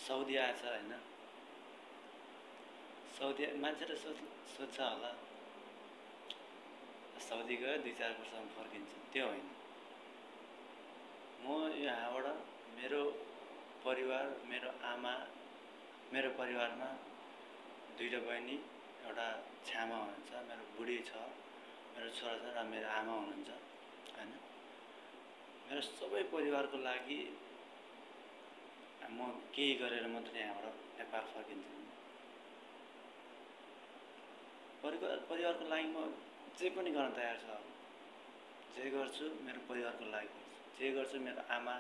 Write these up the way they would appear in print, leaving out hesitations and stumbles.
Saudi आएछ होइन, Saudi मान्छेले सोध्छ होला साउदी गयो 2-4 वर्षमा फर्किन्छ, त्यो होइन। म यहाँबाट मेरो परिवार, मेरो आमा, मेरो परिवारमा 2टा बहिनी, एउटा छ्यामा हुनुहुन्छ, मेरो बुढी छ, मेरो छोरा छ र मेरो आमा हुनुहुन्छ होइन। मेरो सबै परिवारको लागि म केही गरेर मात्रै यहाँबाट नेपाल फर्किन्छु। परिवारको लागि म जे पनि गर्न तयार छु। जे गर्छु मेरो परिवारको लागि गर्छु, जे गर्छु मेरो आमा,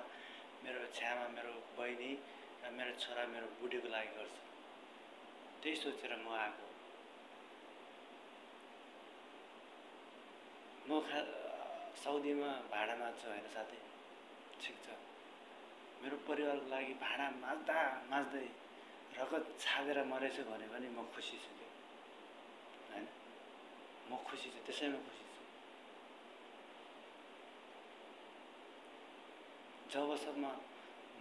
मेरो छ्यामा, मेरो बहिनी र मेरो छोरा, मेरो बुढीको लागि गर्छु। त्यही सोचेर म आएको। म साउदीमा भाडामा छु होइन साथी, ठिक छ। मेरो परिवारको लागि भाडा माझ्दै रगत छाडेर मरेछु भने पनि म खुसी छु होइन। म खुसी छु, त्यसैमा खुसी छु।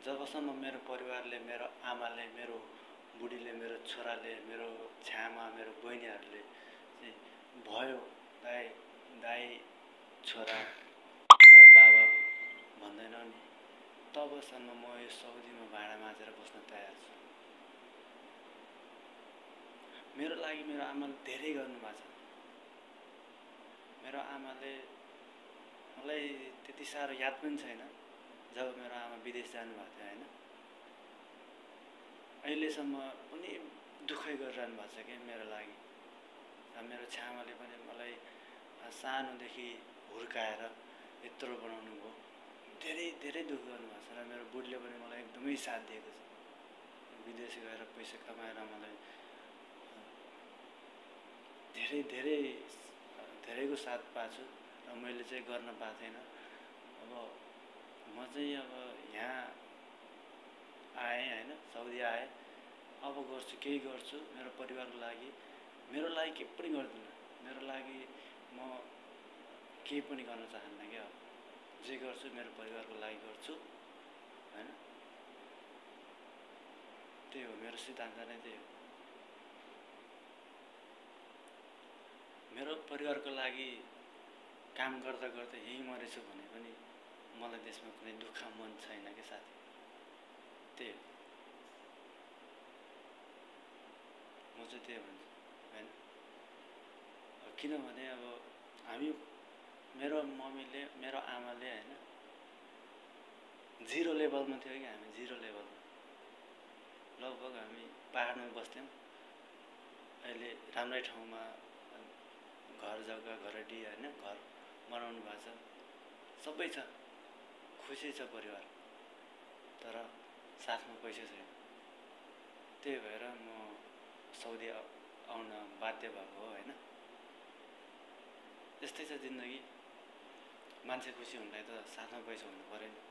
जबसम्म मेरो परिवारले, मेरो आमाले, मेरो बुढीले, मेरो छोराले, मेरो छ्यामा, मेरो बहिनीहरूले चाहिँ भयो दाइ छोरा बुढा बाबा भन्दैन नि, तबसम्म म यो साउदीमा भाडा माझेर बस्न तयार छु। मेरो लागि मेरो आमाले धेरै गर्नुभएको छ। मेरो आमाले मलाई त्यति साह्रो याद पनि छैन जब मेरो आमा विदेश जानुभएको थियो होइन। अहिलेसम्म पनि दुःखै गरिरहनु भएको छ कि मेरो लागि। र मेरो छ्यामाले पनि मलाई सानोदेखि हुर्काएर यत्रो बनाउनु भयो, धेरै दुःख गर्नुभएको छ। र मेरो बुढीले पनि मलाई एकदमै साथ दिएको छ। विदेश गएर पैसा कमाएर मलाई धेरैको साथ पाएको छु र मैले चाहिँ गर्न पाएको थिएन। अब म चाहिँ यहाँ आएँ होइन, साउदी आएँ, अब गर्छु, केही गर्छु मेरो परिवारको लागि। मेरो लागि केही पनि गर्दिनँ, मेरो लागि म केही पनि गर्न चाहन्न क्या। जे गर्छु मेरो परिवारको लागि गर्छु होइन। त्यही हो मेरो सिद्धान्त नै, त्यही हो। मेरो परिवारको लागि काम गर्दा यहीँ मरेछु भने पनि मलाई त्यसमा कुनै दुःख मन छैन क्या साथी, त्यही हो। म चाहिँ त्यही भन्छु होइन। किनभने अब मेरो मम्मीले, मेरो आमाले होइन 0 लेभलमा थियो कि हामी 0 लेभलमा, लगभग हामी पाहाडमा बस्थ्यौँ। अहिले राम्रै ठाउँमा घर जग्गा, घरडी होइन, घर बनाउनु भएको छ, सबै छ, खुसी छ परिवार, तर साथमा पैसा छैन। त्यही भएर म साउदी आउन बाध्य भएको हो होइन। यस्तै छ जिन्दगी, मान्छे खुसी हुनलाई त साथमा पैसा हुनु पर्यो नि।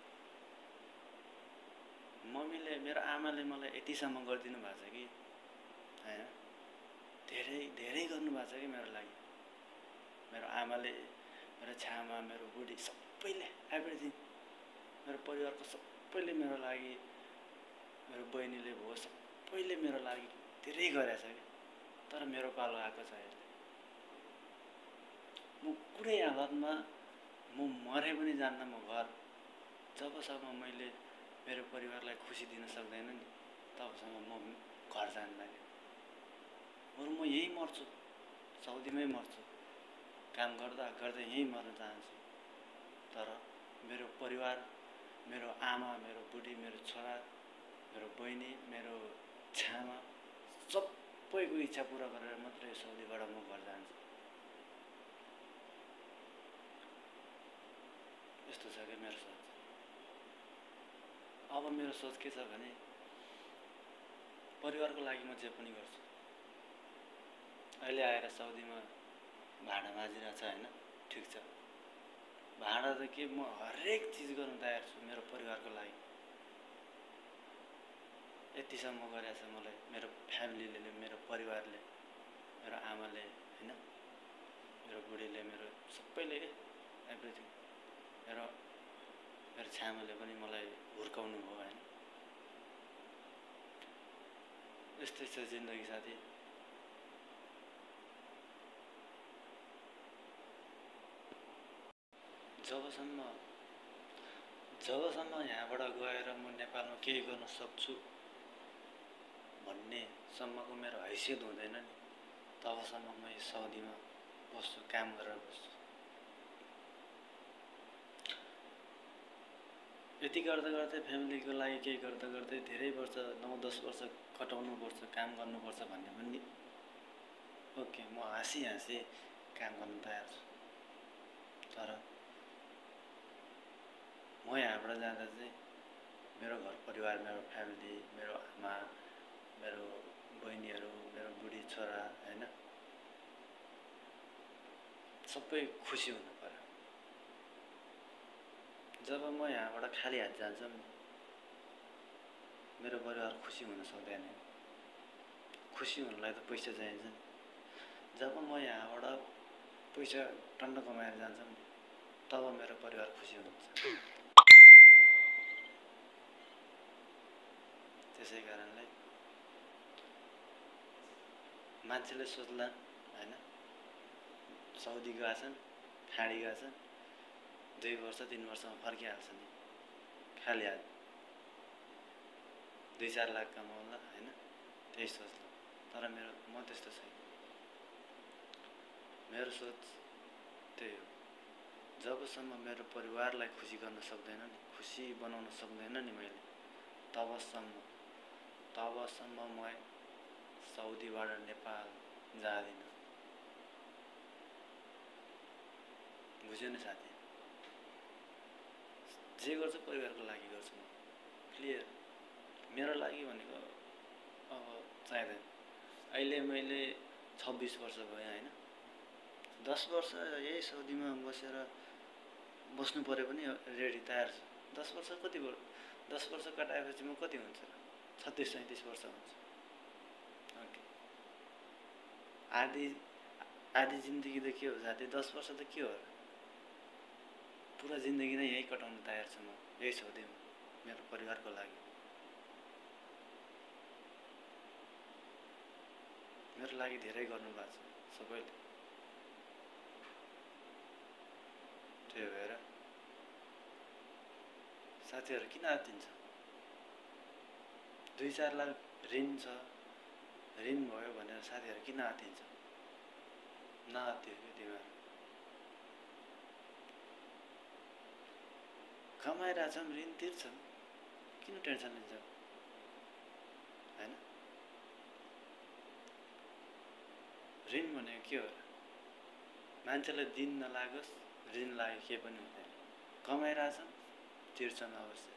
मम्मीले, मेरो आमाले मलाई यतिसम्म गरिदिनु भएको छ कि होइन, धेरै गर्नुभएको छ कि मेरो लागि। मेरो आमाले, मेरो छ्यामा, मेरो बुढी, सबैले एभ्रिथिङ, मेरो परिवारको सबैले मेरो लागि, मेरो बहिनीले भयो, सबैले मेरो लागि धेरै गरेछ कि। तर मेरो पालो आएको छ अहिले। म कुनै हालतमा म मरे पनि जान्न म घर, जबसम्म मैले मेरो परिवारलाई खुसी दिन सक्दैन नि तबसम्म म घर जान्दैन। बरु म यहीँ मर्छु, साउदीमै मर्छु, काम गर्दा यहीँ मर्न चाहन्छु। तर मेरो परिवार, मेरो आमा, मेरो बुढी, मेरो छोरा, मेरो बहिनी, मेरो छ्यामा, सबैको इच्छा पुरा गरेर मात्रै साउदीबाट म घर जान्छु। यस्तो छ कि मेरो सोच। अब मेरो सोच के छ भने परिवारको लागि म जे पनि गर्छु। अहिले आएर साउदीमा भाडा माझिरहेको छ होइन, ठिक छ। भाडा त के, म हरेक चिज गर्न तयार छु मेरो परिवारको लागि। यतिसम्म गरेछ मलाई मेरो फ्यामिलीले, मेरो परिवारले, मेरो आमाले होइन, मेरो बुढीले, मेरो सबैले एभ्रिथिङ, मेरो छ्यामाले पनि मलाई हुर्काउनु भयो होइन। यस्तै छ जिन्दगी साथी। जबसम्म यहाँबाट गएर म नेपालमा केही गर्न सक्छु भन्ने सम्मको मेरो हैसियत हुँदैन नि, तबसम्म म यो साउदीमा बस्छु, काम गरेर बस्छु। यति गर्दा गर्दै फ्यामिलीको लागि केही गर्दा गर्दै धेरै वर्ष 9-10 वर्ष कटाउनुपर्छ, काम गर्नुपर्छ भन्ने पनि ओके, म हाँसी काम गर्न तयार छु। तर म यहाँबाट जाँदा चाहिँ मेरो घर परिवार, मेरो फ्यामिली, मेरो आमा, मेरो बहिनीहरू, मेरो बुढी छोरा हैन, सबै खुसी हुनु पर्यो। जब म यहाँबाट खाली हात जान्छु नि, मेरो परिवार खुसी हुन सक्दैन। खुसी हुनलाई त पैसा चाहिन्छ नि। जब म यहाँबाट पैसा टन्न कमाएर जान्छु नि, तब मेरो परिवार खुसी हुन्छ। त्यसै कारणले मान्छेले सोच्ला हैन, साउदी गएछन्, खाडी गएछन्, 2 वर्ष 3 वर्षमा फर्किहाल्छन् नि, खाली हात 2-4 लाख कमाउला हैन, त्यही सोच्ला। तर म त्यस्तो छैन। मेरो सोच त्यही हो, जबसम्म मेरो परिवारलाई खुसी गर्न सक्दैन नि, खुसी बनाउन सक्दैन नि मैले, तबसम्म म साउदीबाट नेपाल जाँदिन। बुझ्यो नि साथी? जे गर्छु परिवारको लागि गर्छु म, क्लियर। मेरो लागि भनेको अब चाहिँदैन। अहिले मैले 26 वर्ष भयो हैन, 10 वर्ष यही साउदीमा बसेर बस्नु पर्यो पनि रेडी, तयार छु। 10 वर्ष कति भयो? 10 वर्ष कटाएपछि म कति हुन्छ? 36-37 वर्ष हुन्छ। ओके, आधी जिन्दगी त के हो साथी? 10 वर्ष त के हो र? पुरा जिन्दगी नै यही कटाउन तयार छु म, यही साउदीमा, मेरो परिवारको लागि। मेरो लागि धेरै गर्नुभएको छ सबैले। त्यही भएर साथीहरू किन आत्तिन्छ? 2-4 लाख ऋण छ, ऋण भयो भनेर साथीहरू किन आत्तिन्छ? नआत्तियो कि दिमाग। कमाइरहेछौँ, ऋण तिर्छौँ, किन टेन्सन लिन्छौँ हैन? ऋण भनेको के हो र? मान्छेलाई दिन नलागोस्, ऋण लाग्यो केही पनि हुँदैन। कमाइरहेछौँ, तिर्छौँ अवश्य।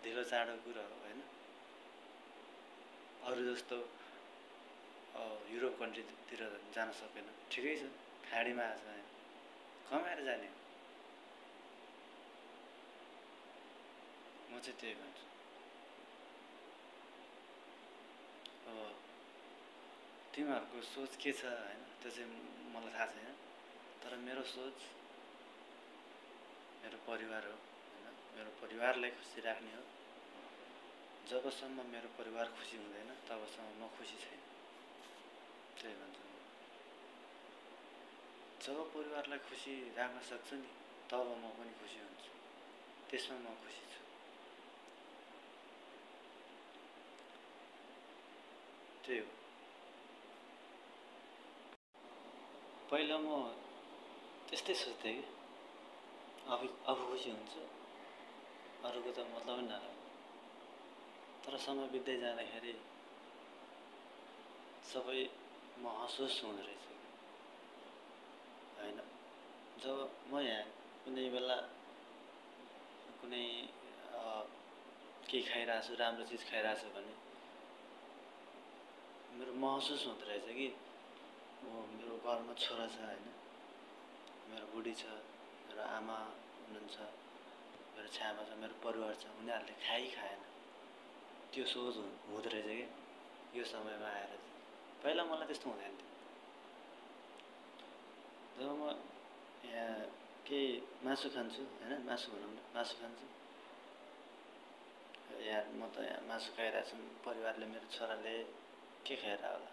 ढिलो चाँडो कुरा हो हैन? अरू जस्तो युरोप कन्ट्रीतिर जान सकेन, ठिकै छ, खाडीमा आछ हैन, कमाएर जाने। म चाहिँ त्यही भन्छु। अब तिमीहरूको सोच के छ हैन, त्यो चाहिँ मलाई थाहा छैन। तर मेरो सोच मेरो परिवार हो हैन, मेरो परिवारलाई खुसी राख्ने हो। जबसम्म मेरो परिवार खुसी हुँदैन, तबसम्म म खुसी छैन। त्यही भन्छु। जब परिवारलाई खुसी राख्न सक्छु नि, तब म पनि खुसी हुन्छु। त्यसमा म खुसी छु। त्यही हो। पहिला म त्यस्तै सोच्थेँ कि अब खुसी हुन्छु, अरूको त मतलब नै नराख्नु। तर समय बित्दै जाँदाखेरि सबै महसुस हुँदो रहेछ हैन। जब म यहाँ कुनै बेला कुनै केही खाइरहेको छु, राम्रो चिज खाइरहेको छु भने मेरो महसुस हुँदो रहेछ कि मेरो घरमा छोरा छ हैन, मेरो बुढी छ, मेरो आमा हुनुहुन्छ, मेरो छ्यामा छ, मेरो परिवार छ, उनीहरूले खाएन। त्यो सोच हुँदो रहेछ कि यो समयमा आएर। पहिला मलाई त्यस्तो हुँदैन थियो। जब म यहाँ केही मासु खान्छु हैन, मासु भनौँ न, मासु खान्छु, यार म त यहाँ मासु खाइरहेको छु, परिवारले मेरो छोराले के खाएर होला,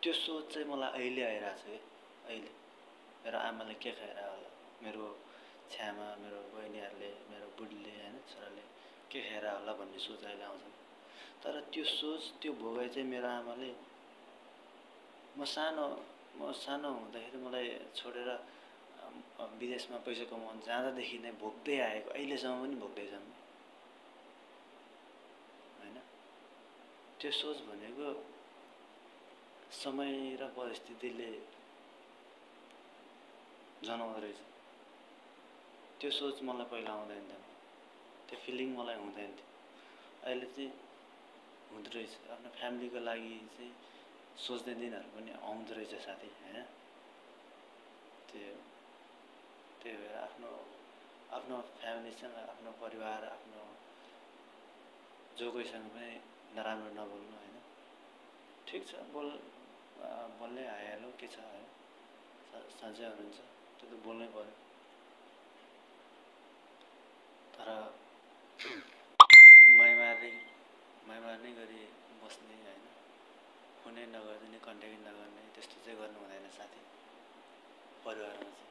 त्यो सोच चाहिँ मलाई अहिले आइरहेको छ कि अहिले मेरो आमाले के खाएर होला, मेरो छ्यामा मेरो बहिनीहरूले मेरो बुढीले होइन छोराले के खाएर होला भन्ने सोच अहिले आउँछ। तर त्यो सोच त्यो भोगाइ चाहिँ मेरो आमाले म सानो हुँदाखेरि मलाई छोडेर विदेशमा पैसा कमाउन जाँदादेखि नै भोग्दै आएको, अहिलेसम्म पनि भोग्दैछन् होइन। त्यो सोच भनेको समय र परिस्थितिले जनाउँदो रहेछ। त्यो सोच मलाई पहिला आउँदैन थियो, त्यो फिलिङ मलाई हुँदैन थियो, अहिले चाहिँ हुँदो रहेछ। आफ्नो फ्यामिलीको लागि चाहिँ सोच्ने दिनहरू पनि आउँदो रहेछ साथी होइन। त्यही भएर आफ्नो फ्यामिलीसँग आफ्नो परिवार आफ्नो जो कोहीसँग पनि नराम्रो नबोल्नु होइन। ठिक छ बोल्नै आइहाल्यो के छ होइन, साँच्चै हुनुहुन्छ त्यो त बोल्नै पर्यो। तर माया गरी बस्ने होइन, फोनै नगरिदिने कन्ट्याक्ट नगर्ने त्यस्तो चाहिँ गर्नु हुँदैन साथी परिवारमा चाहिँ।